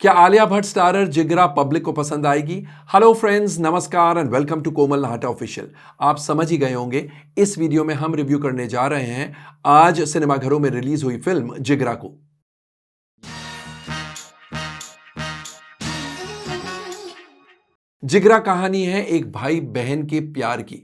क्या Alia Bhatt starrer Jigra public को पसंद आएगी? हेलो फ्रेंड्स, नमस्कार and welcome to Komal Nahata official. आप समझ ही गए होंगे, इस वीडियो में हम रिव्यू करने जा रहे हैं आज सिनेमाघरों में रिलीज हुई फिल्म जिगरा को। जिगरा कहानी है एक भाई बहन के प्यार की।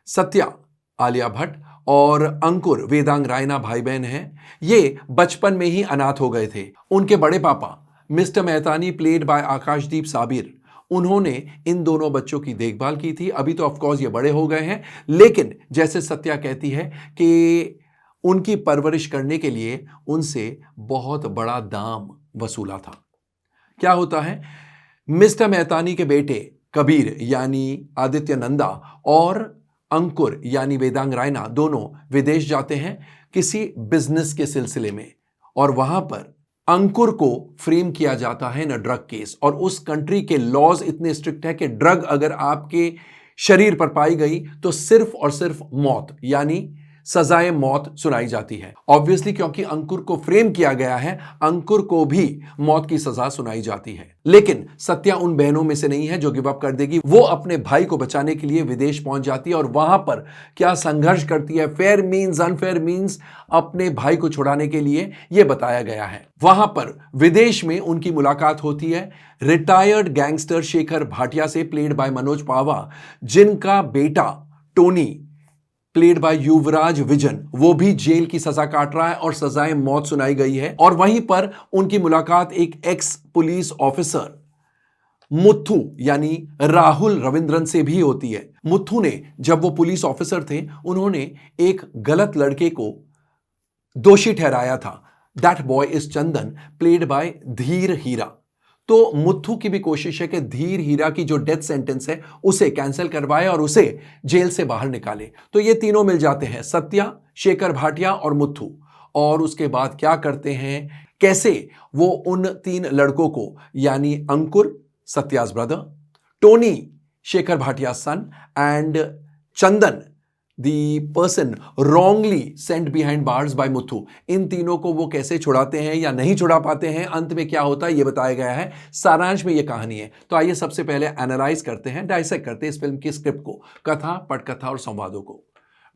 सत्या आलिया भट्ट और अंकुर वेदांग रायना भाई बहन हैं। ये बचपन में ही अनाथ हो गए थे। उनके बड़े पापा मिस्टर मेहतानी प्लेड बाय आकाशदीप साबिर, उन्होंने इन दोनों बच्चों की देखभाल की थी। अभी तो ऑफकोर्स ये बड़े हो गए हैं, लेकिन जैसे सत्या कहती है कि उनकी परवरिश करने के लिए उनसे बहुत बड़ा दाम वसूला था। क्या होता है, मिस्टर मेहतानी के बेटे कबीर यानी आदित्य नंदा और अंकुर यानी वेदांग रायना दोनों विदेश जाते हैं किसी बिजनेस के सिलसिले में, और वहां पर अंकुर को फ्रेम किया जाता है न ड्रग केस। और उस कंट्री के लॉज इतने स्ट्रिक्ट है कि ड्रग अगर आपके शरीर पर पाई गई तो सिर्फ और सिर्फ मौत यानी सजाए मौत सुनाई जाती है। ऑब्वियसली क्योंकि अंकुर को फ्रेम किया गया है, अंकुर को भी मौत की सजा सुनाई जाती है। लेकिन सत्या उन बहनों में से नहीं है जो गिव अप कर देगी। वो अपने भाई को बचाने के लिए विदेश पहुंच जाती है और वहां पर क्या संघर्ष करती है, फेयर मीन्स अनफेयर मीन्स, अपने भाई को छुड़ाने के लिए यह बताया गया है। वहां पर विदेश में उनकी मुलाकात होती है रिटायर्ड गैंगस्टर शेखर भाटिया से, प्लेड बाय मनोज पावा, जिनका बेटा Tony played by Yuvraj vision, वो भी जेल की सजा काट रहा है और सजाए मौत सुनाई गई है। और वहीं पर उनकी मुलाकात एक एक्स पुलिस ऑफिसर मुथु यानी राहुल रविंद्रन से भी होती है। मुथु ने, जब वो पुलिस ऑफिसर थे, उन्होंने एक गलत लड़के को दोषी ठहराया था। That boy is Chandan, played by धीर हीरा। तो मुथु की भी कोशिश है कि धीर हीरा की जो डेथ सेंटेंस है उसे कैंसिल करवाए और उसे जेल से बाहर निकाले। तो ये तीनों मिल जाते हैं, सत्या, शेखर भाटिया और मुथु। और उसके बाद क्या करते हैं, कैसे वो उन तीन लड़कों को यानी Ankur Satya's brother, Tony Shekhar Bhatia son and Chandan the person wrongly sent behind bars by Muthu, इन तीनों को वो कैसे छुड़ाते हैं या नहीं छुड़ा पाते हैं, अंत में क्या होता है ये बताया गया है। सारांश में ये कहानी है। तो आइए सबसे पहले एनालाइज करते हैं, डाइसेक्ट करते हैं इस फिल्म की स्क्रिप्ट को, कथा, पटकथा और संवादों को।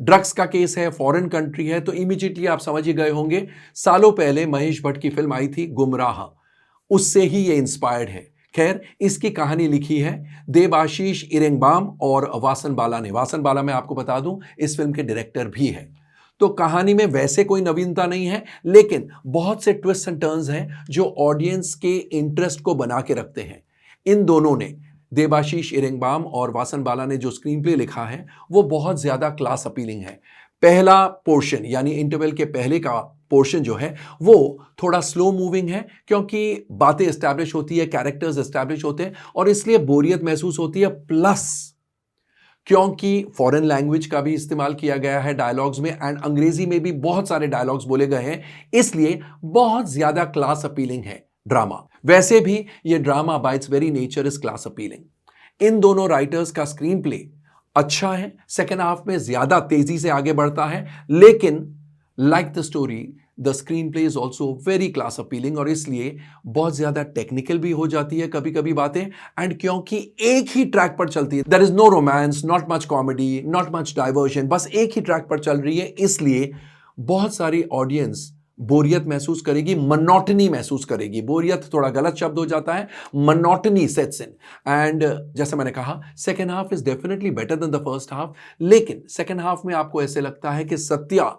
ड्रग्स का केस है, फॉरेन कंट्री है, तो इमीडिएटली आप समझ ही गए होंगे सालों पहले महेश भट्ट की फिल्म आई थी गुमराह, उससे ही ये इंस्पायर्ड है। खैर, इसकी कहानी लिखी है देबाशीष इरेंगबाम और वासन बाला ने। वासन बाला मैं आपको बता दूं इस फिल्म के डायरेक्टर भी है। तो कहानी में वैसे कोई नवीनता नहीं है, लेकिन बहुत से ट्विस्ट एंड टर्न्स हैं जो ऑडियंस के इंटरेस्ट को बना के रखते हैं। इन दोनों ने, देबाशीष इरेंगबाम और वासन बाला ने, जो स्क्रीन प्ले लिखा है वो बहुत ज्यादा क्लास अपीलिंग है। पहला पोर्शन यानी इंटरवल के पहले का पोर्शन जो है वो थोड़ा स्लो मूविंग है, क्योंकि बातें एस्टैब्लिश होती है, कैरेक्टर्स एस्टैब्लिश होते हैं और इसलिए बोरियत महसूस होती है। प्लस क्योंकि फॉरेन लैंग्वेज का भी इस्तेमाल किया गया है डायलॉग्स में, एंड अंग्रेजी में भी बहुत सारे डायलॉग्स बोले गए हैं, इसलिए बहुत ज्यादा क्लास अपीलिंग है ड्रामा। वैसे भी ये drama by its very nature is class appealing. इन दोनों राइटर्स का स्क्रीन प्ले अच्छा है, सेकेंड हाफ में ज्यादा तेजी से आगे बढ़ता है, लेकिन like the story the screen play is also very class appealing और इसलिए बहुत ज्यादा टेक्निकल भी हो जाती है कभी कभी बातें। एंड क्योंकि एक ही ट्रैक पर चलती है, there is no romance, not much comedy, not much diversion, बस एक ही ट्रैक पर चल रही है, इसलिए बहुत सारी ऑडियंस बोरियत महसूस करेगी, मनोटनी महसूस करेगी। बोरियत थोड़ा गलत शब्द हो जाता है, मनोटनी सेट्स इन। एंड जैसे मैंने कहा, second half is definitely better than the first half, लेकिन सेकेंड हाफ में आपको ऐसे लगता है कि सत्या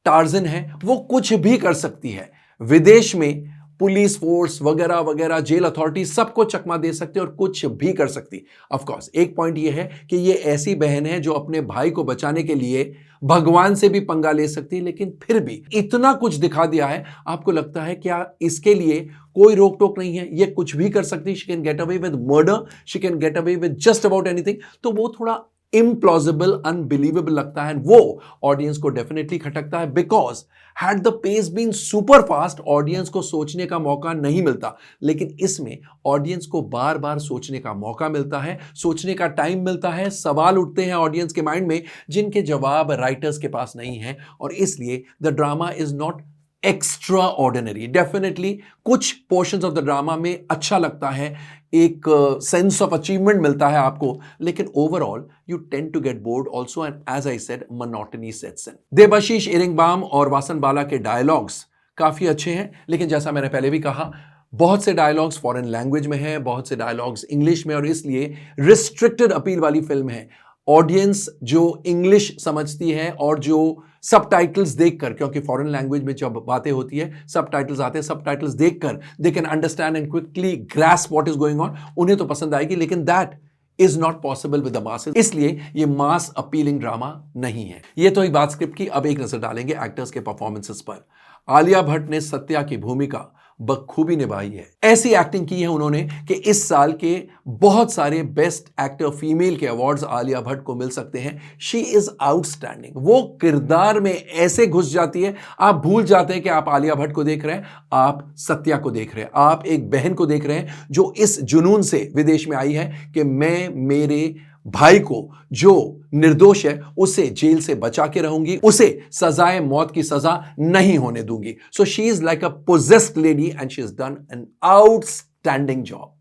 टार्जन है, वो कुछ भी कर सकती है। विदेश में पुलिस फोर्स वगैरह वगैरह, जेल अथॉरिटी सबको चकमा दे सकती है और कुछ भी कर सकती। ऑफ कोर्स एक पॉइंट ये है कि ये ऐसी बहन है जो अपने भाई को बचाने के लिए भगवान से भी पंगा ले सकती है, लेकिन फिर भी इतना कुछ दिखा दिया है, आपको लगता है क्या इसके लिए कोई रोक टोक नहीं है, ये कुछ भी कर सकती है। She can get away with murder, she can get away with just about anything. तो वो थोड़ा इम्प्लॉजिबल, अनबिलीवेबल लगता है, वो ऑडियंस को डेफिनेटली खटकता है। Because had the pace been super fast, audience को सोचने का मौका नहीं मिलता, लेकिन इसमें ऑडियंस को बार बार सोचने का मौका मिलता है, सोचने का टाइम मिलता है, सवाल उठते हैं ऑडियंस के माइंड में जिनके जवाब राइटर्स के पास नहीं है, और इसलिए the drama is not extra ordinary. Definitely कुछ पोर्शंस ऑफ द ड्रामा में अच्छा लगता है, एक सेंस ऑफ अचीवमेंट मिलता है आपको, लेकिन overall you tend to get bored also, and as I said monotony sets in. Debashish Irengbam और वासन बाला के डायलॉग्स काफी अच्छे हैं, लेकिन जैसा मैंने पहले भी कहा, बहुत से डायलॉग्स फॉरेन लैंग्वेज में हैं, बहुत से डायलॉग्स इंग्लिश में, और इसलिए रिस्ट्रिक्टेड अपील वाली फिल्म है। ऑडियंस जो इंग्लिश समझती है और जो सबटाइटल्स देखकर, क्योंकि फॉरेन लैंग्वेज में जब बातें होती है सबटाइटल्स आते हैं, सबटाइटल्स देखकर they can understand and quickly grasp what is going on, उन्हें तो पसंद आएगी, लेकिन that is not possible with the masses, इसलिए ये मास अपीलिंग ड्रामा नहीं है। ये तो ही बात स्क्रिप्ट की। अब एक नजर डालेंगे एक्टर्स के परफॉर्मेंसेस पर। आलिया भट्ट ने सत्या की भूमिका बखूबी निभाई है। ऐसी एक्टिंग की है उन्होंने कि इस साल के बहुत सारे बेस्ट एक्टर फीमेल के अवार्ड्स आलिया भट्ट को मिल सकते हैं। She is outstanding. वो किरदार में ऐसे घुस जाती है, आप भूल जाते हैं कि आप आलिया भट्ट को देख रहे हैं, आप सत्या को देख रहे हैं, आप एक बहन को देख रहे हैं जो इस जुनून से विदेश में आई है कि मैं मेरे भाई को जो निर्दोष है उसे जेल से बचा के रहूंगी, उसे सजाए मौत की सजा नहीं होने दूंगी। So she is like a possessed lady and she is done an outstanding job.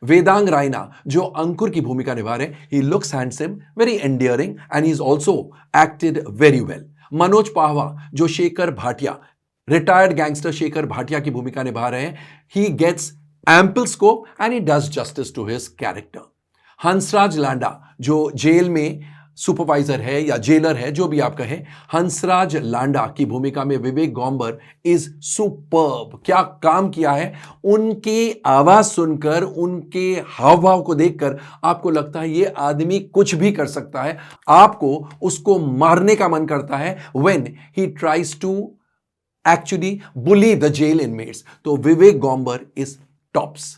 Vedang Raina जो अंकुर की भूमिका निभा रहे हैं, he looks handsome, very endearing and he is also acted very well. Manoj Pahwa जो शेखर भाटिया, रिटायर्ड गैंगस्टर शेखर भाटिया की भूमिका निभा रहे हैं, he gets ample scope and he does justice to his character. Hansraj Landa जो जेल में सुपरवाइजर है या जेलर है, जो भी आप कहें, हंसराज लांडा की भूमिका में विवेक गौम्बर इज सुपर्ब। क्या काम किया है! उनकी आवाज सुनकर, उनके हाव भाव को देखकर आपको लगता है ये आदमी कुछ भी कर सकता है, आपको उसको मारने का मन करता है when he tries to actually bully the jail inmates. तो विवेक गौम्बर इज टॉप्स।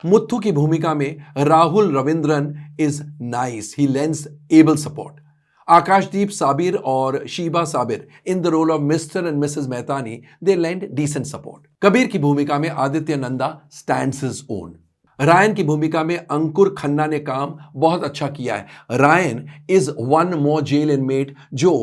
मुत्थु की भूमिका में Rahul Ravindran is nice, he lends able support. Akashdeep Sabir और Sheeba Sabir in the role of Mr and Mrs Mehtani, they lend decent support. Kabir की भूमिका में Aditya Nanda stands his own. Ryan की भूमिका में अंकुर खन्ना ने काम बहुत अच्छा किया है। Raina is one more jail inmate जो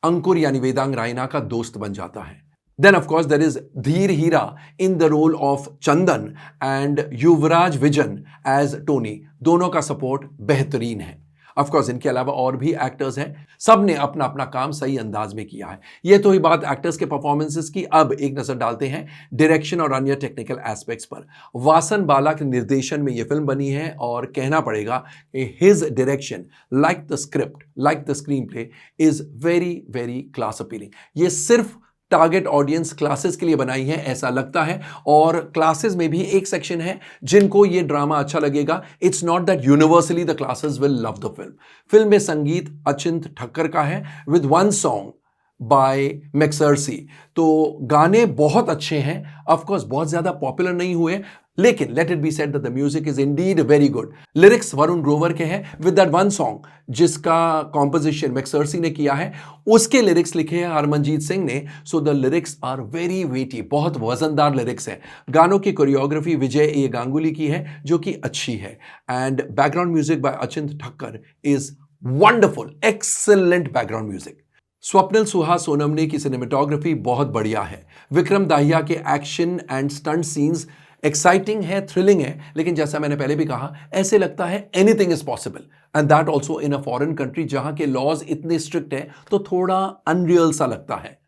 अंकुर यानी वेदांग रायना का दोस्त बन जाता है। Then of course there is Dheer Hira in the role of Chandan and Yuvraj Vijan as Tony. दोनों का सपोर्ट बेहतरीन है। Of course इनके अलावा और भी एक्टर्स हैं, सब ने अपना अपना काम सही अंदाज में किया है। ये तो ही बात एक्टर्स के परफॉर्मेंसेस की। अब एक नजर डालते हैं डायरेक्शन और अन्य टेक्निकल एस्पेक्ट्स पर। वासन बाला के निर्देशन में यह फिल्म बनी है और कहना पड़ेगा कि his direction, like the script, like the screen play, is very very class appealing. ये सिर्फ टारगेट ऑडियंस क्लासेस के लिए बनाई है ऐसा लगता है, और क्लासेस में भी एक सेक्शन है जिनको ये ड्रामा अच्छा लगेगा। It's not that universally the classes will love the film. Film में संगीत अचिंत ठक्कर का है विद वन सॉन्ग बाय मैक्सर्सी। तो गाने बहुत अच्छे हैं, ऑफ कोर्स बहुत ज्यादा पॉपुलर नहीं हुए, लेकिन let it be said that the music is Indeed very good. Lyrics Varun Grover के हैं विद दैट वन सॉन्ग जिसका कॉम्पोजिशन मैक्सर्सी ने किया है, उसके लिरिक्स लिखे हैं हरमनजीत सिंह ने। So the lyrics are very weighty, बहुत वजनदार लिरिक्स हैं। गानों की कोरियोग्राफी विजय ए गांगुली की है जो कि अच्छी है, and background music by Achint Thakkar is wonderful, excellent background music. Swapnil Suha Sonmane की सिनेमेटोग्राफी बहुत बढ़िया है। विक्रम दाहिया के action and stunt scenes exciting है, थ्रिलिंग है, लेकिन जैसा मैंने पहले भी कहा, ऐसे लगता है anything is possible, and that also in a foreign country जहां के लॉज इतने स्ट्रिक्ट हैं, तो थोड़ा अनरियल सा लगता है।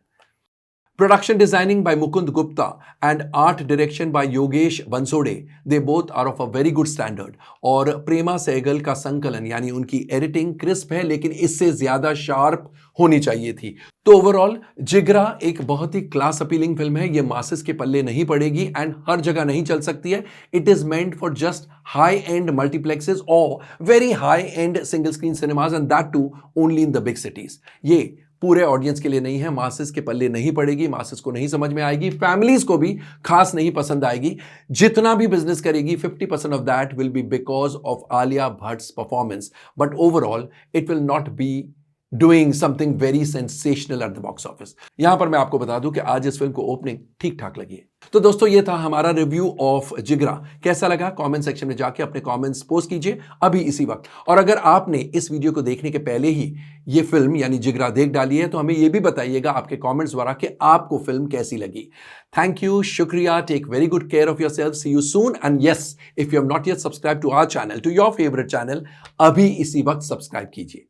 Production designing by Mukund Gupta and art direction by Yogesh Bansode, they both are of a very good standard. और प्रेमा सहगल का संकलन यानी उनकी एडिटिंग क्रिस्प है, लेकिन इससे ज्यादा शार्प होनी चाहिए थी। तो ओवरऑल जिगरा एक बहुत ही क्लास अपीलिंग फिल्म है। ये मासेस के पल्ले नहीं पड़ेगी एंड हर जगह नहीं चल सकती है। It is meant for just high end multiplexes और very high end single screen cinemas, and that too only in the big cities. ये पूरे ऑडियंस के लिए नहीं है, मासेस के पल्ले नहीं पड़ेगी, मासेस को नहीं समझ में आएगी, फैमिलीज को भी खास नहीं पसंद आएगी। जितना भी बिजनेस करेगी 50% of that will be because of Alia Bhatt's performance, but overall it will not be doing something very sensational at the box office. यहां पर मैं आपको बता दूं कि आज इस फिल्म को ओपनिंग ठीक ठाक लगी है। तो दोस्तों ये था हमारा रिव्यू ऑफ जिगरा। कैसा लगा कमेंट सेक्शन में जाके अपने कमेंट्स पोस्ट कीजिए अभी इसी वक्त। और अगर आपने इस वीडियो को देखने के पहले ही ये फिल्म यानी जिगरा देख डाली है तो हमें ये भी बताइएगा आपके कमेंट्स द्वारा कि आपको फिल्म कैसी लगी। थैंक यू, शुक्रिया, take very good care of yourself, see you soon and yes, if you have not yet subscribe to our channel, to your favourite channel, अभी इसी वक्त सब्सक्राइब कीजिए।